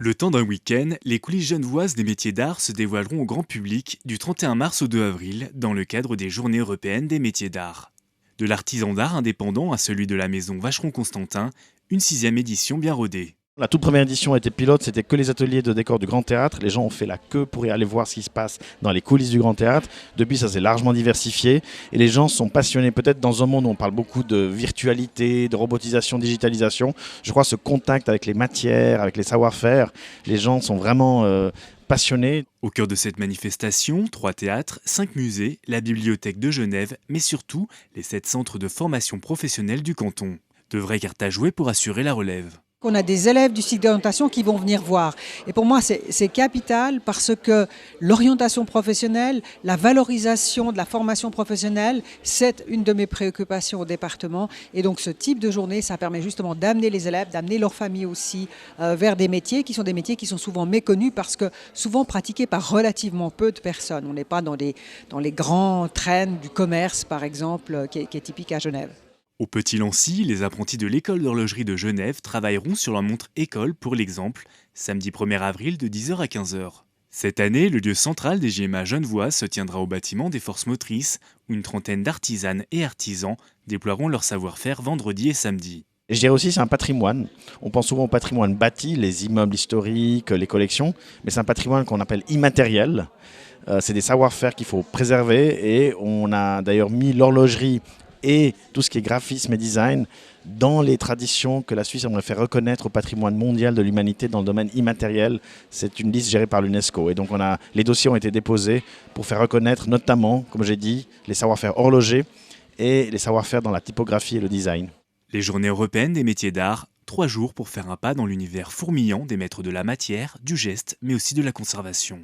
Le temps d'un week-end, les coulisses genevoises des métiers d'art se dévoileront au grand public du 31 mars au 2 avril dans le cadre des Journées européennes des métiers d'art. De l'artisan d'art indépendant à celui de la maison Vacheron-Constantin, une 6e édition bien rodée. La toute première édition était pilote, c'était que les ateliers de décor du Grand Théâtre. Les gens ont fait la queue pour y aller voir ce qui se passe dans les coulisses du Grand Théâtre. Depuis, ça s'est largement diversifié et les gens sont passionnés. Peut-être dans un monde où on parle beaucoup de virtualité, de robotisation, digitalisation. Je crois ce contact avec les matières, avec les savoir-faire, les gens sont vraiment passionnés. Au cœur de cette manifestation, 3 théâtres, 5 musées, la bibliothèque de Genève, mais surtout les 7 centres de formation professionnelle du canton. De vraies cartes à jouer pour assurer la relève. On a des élèves du cycle d'orientation qui vont venir voir. Et pour moi, c'est capital parce que l'orientation professionnelle, la valorisation de la formation professionnelle, c'est une de mes préoccupations au département. Et donc ce type de journée, ça permet justement d'amener les élèves, d'amener leurs familles aussi vers des métiers qui sont souvent méconnus parce que souvent pratiqués par relativement peu de personnes. On n'est pas dans les grands trends du commerce, par exemple, qui est typique à Genève. Au Petit Lancy, les apprentis de l'école d'horlogerie de Genève travailleront sur leur montre école pour l'exemple, samedi 1er avril de 10h à 15h. Cette année, le lieu central des JMA genevois se tiendra au bâtiment des forces motrices, où une trentaine d'artisanes et artisans déploieront leur savoir-faire vendredi et samedi. Et je dirais aussi c'est un patrimoine. On pense souvent au patrimoine bâti, les immeubles historiques, les collections, mais c'est un patrimoine qu'on appelle immatériel. C'est des savoir-faire qu'il faut préserver et on a d'ailleurs mis l'horlogerie et tout ce qui est graphisme et design dans les traditions que la Suisse aimerait faire reconnaître au patrimoine mondial de l'humanité dans le domaine immatériel. C'est une liste gérée par l'UNESCO. Et donc les dossiers ont été déposés pour faire reconnaître notamment, comme j'ai dit, les savoir-faire horlogers et les savoir-faire dans la typographie et le design. Les Journées européennes des métiers d'art, 3 jours pour faire un pas dans l'univers fourmillant des maîtres de la matière, du geste, mais aussi de la conservation.